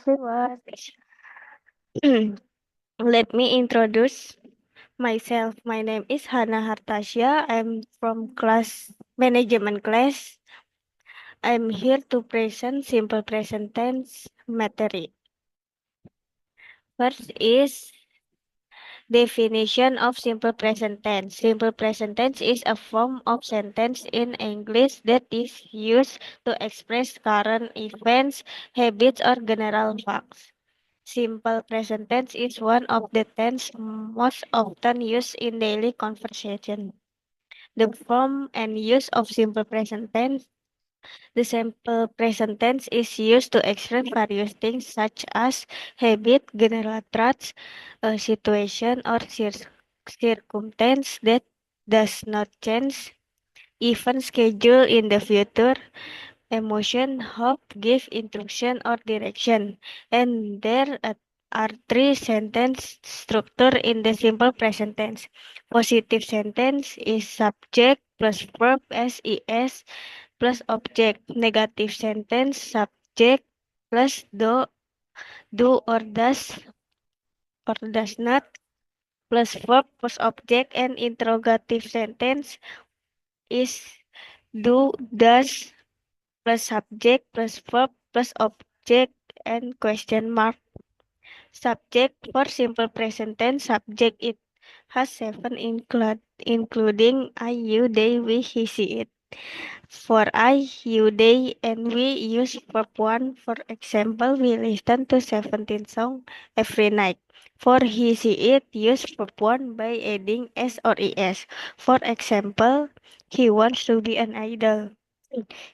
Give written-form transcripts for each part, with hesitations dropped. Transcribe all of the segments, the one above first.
everyone. Let me introduce myself. My name is Hana Hartasya. I'm from class management class. I'm here to present simple present tense material. First is definition of simple present tense. Simple present tense is a form of sentence in English that is used to express current events, habits, or general facts. Simple present tense is one of the tense most often used in daily conversation. The form and use of simple present tense. The simple present tense is used to express various things such as habit, general traits, a situation or circumstance that does not change, even schedule in the future, emotion, hope, give instruction or direction. And there are three sentence structure in the simple present tense. Positive sentence is subject plus verb SES plus object. Negative sentence subject plus do or does not plus verb plus object, and interrogative sentence is do, does plus subject plus verb plus object and question mark. Subject for simple present tense subject it has seven including I, you, they, we, he, she, it. For I, you, they, and we use verb one. For example, we listen to 17 songs every night. For he, she, it, use verb one by adding s or es. For example, he wants to be an idol.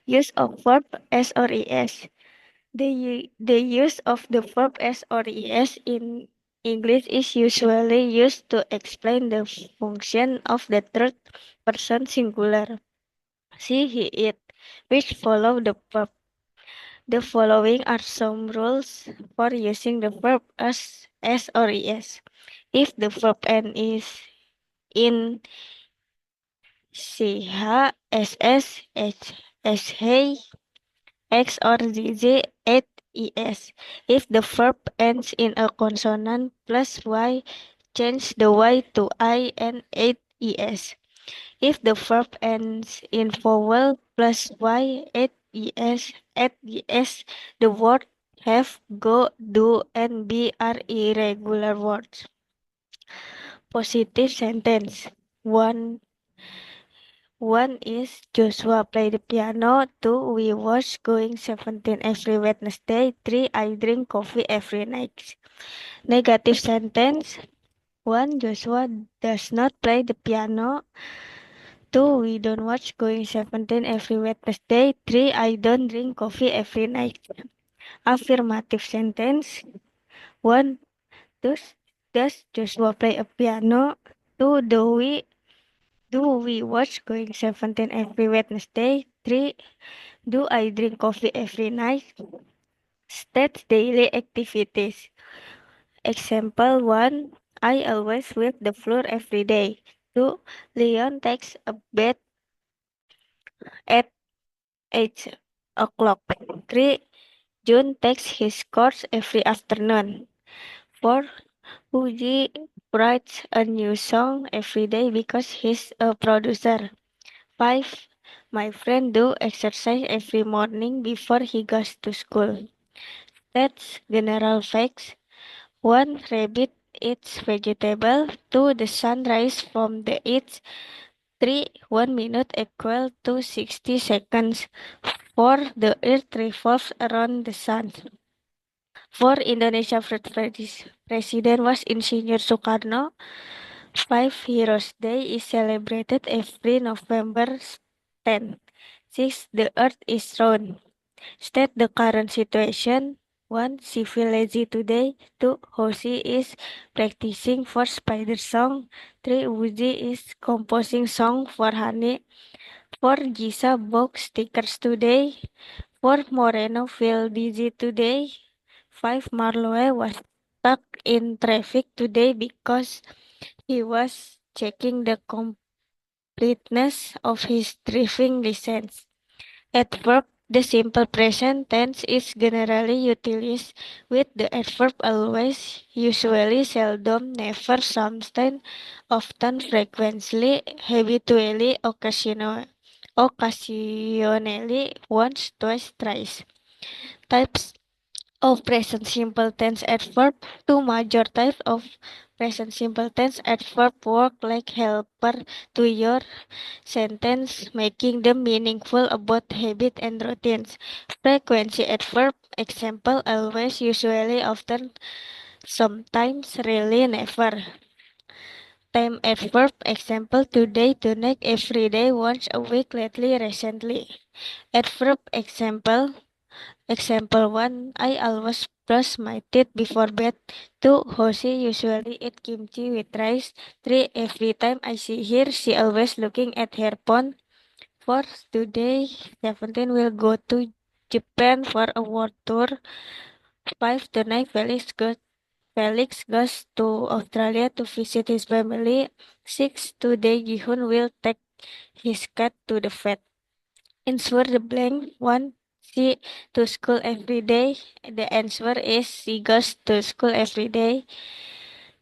Use of verb s or es. The use of the verb s or es in English is usually used to explain the function of the third person singular. She, he, it, which follow the verb. The following are some rules for using the verb as s or es. If the verb end is in ch, ss, sh, x or zz, at es. If the verb ends in a consonant plus y, change the y to I and at es. If the verb ends in vowel plus y, at es, the word have, go, do, and be are irregular words. Positive sentence. One One is Joshua play the piano. Two, we watch going 17 every Wednesday. Three, I drink coffee every night. Negative sentence. One, Joshua does not play the piano. Two, we don't watch going 17 every Wednesday. Three, I don't drink coffee every night. Affirmative sentence. One, does Joshua play a piano? Two, do we watch going 17 every Wednesday? Three, do I drink coffee every night? State daily activities. Example 1. I always sweep the floor every day. 2. Leon takes a bath at 8 o'clock. 3. June takes his course every afternoon. 4. Puji writes a new song every day because he's a producer. 5. My friend do exercise every morning before he goes to school. That's general facts. 1. Rabbit eats vegetable. 2. The sun rises from the east. 3. 1 minute equal to 60 seconds. 4. The earth revolves around the sun. 4. Indonesia first president was Insinyur Soekarno. 5. Heroes Day is celebrated every November 10. 6. The earth is round. State the current situation. 1. She feel lazy today. 2. Hoshi is practicing for spider song. 3. Wuji is composing song for honey. 4. Gisa bought stickers today. 4. Moreno feel dizzy today. 5. Marlowe was stuck in traffic today because he was checking the completeness of his driving license. At work, The simple present tense is generally utilized with the adverb always, usually, seldom, never, sometimes, often, frequently, habitually, occasionally, once, twice, thrice. Types of present simple tense adverb. Two major types of present simple tense adverb work like helper to your sentence, making them meaningful about habit and routines. Frequency adverb, example, always, usually, often, sometimes, rarely, never. Time adverb, example, today, tonight, every day, once a week, lately, recently. Adverb example, example 1, I always brush my teeth before bed. 2, Hoshi usually eat kimchi with rice. 3, every time I see her, she always looking at her phone. 4, today, 17 will go to Japan for a world tour. 5, tonight, Felix goes to Australia to visit his family. 6, today, Jihun will take his cat to the vet. Answer the blank. 1, she to school every day. The answer is she goes to school every day.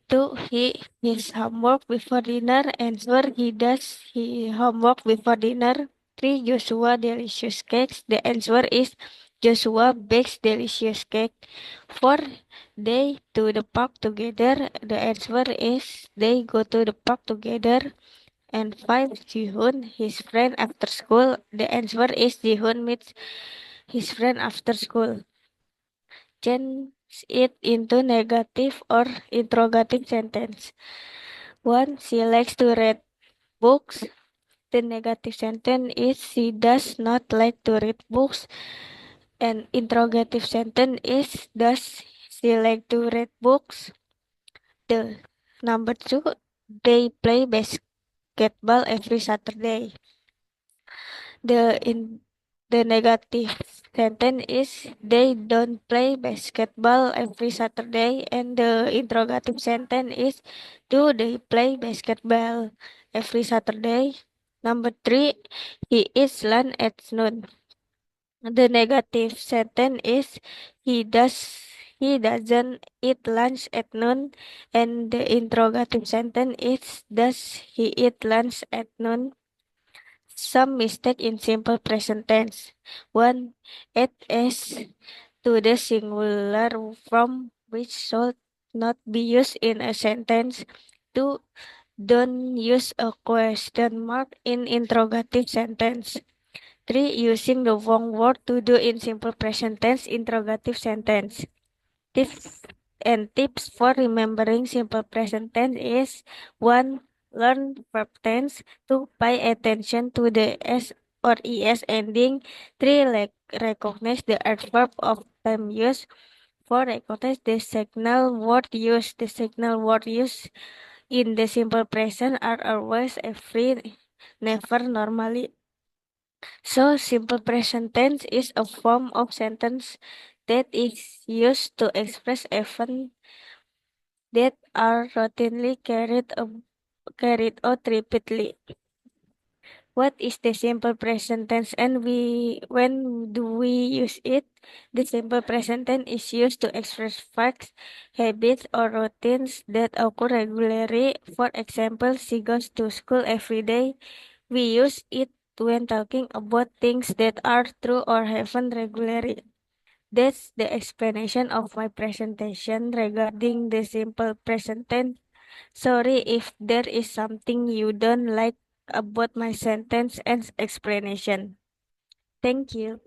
2, he his homework before dinner. Answer, he does his homework before dinner. 3, Joshua delicious cakes. The answer is Joshua bakes delicious cake. 4, they to the park together. The answer is they go to the park together. And 5, Jihun, his friend after school. The answer is Jihun meets his friend after school. Change it into negative or interrogative sentence. 1, she likes to read books. The negative sentence is she does not like to read books. And interrogative sentence is does she like to read books? The number 2, they play basketball every Saturday. The in the negative sentence is they don't play basketball every Saturday, and the interrogative sentence is do they play basketball every Saturday? Number 3, he eats lunch at noon. The negative sentence is he does he doesn't eat lunch at noon, and the interrogative sentence is does he eat lunch at noon? Some mistake in simple present tense. 1. Add s to the singular form which should not be used in a sentence. 2. Don't use a question mark in interrogative sentence. 3. Using the wrong word to do in simple present tense interrogative sentence. Tips and tips for remembering simple present tense is 1. Learn verb tense. 2. Pay attention to the S or ES ending. 3. Recognize the adverb of time use. 4. Recognize the signal word use. The signal word use in the simple present are always, every, never, normally. So, simple present tense is a form of sentence that is used to express events that are routinely carried out repeatedly. What is the simple present tense and when do we use it? The simple present tense is used to express facts, habits, or routines that occur regularly. For example, she goes to school every day. We use it when talking about things that are true or happen regularly. That's the explanation of my presentation regarding the simple present tense. Sorry if there is something you don't like about my sentence and explanation. Thank you.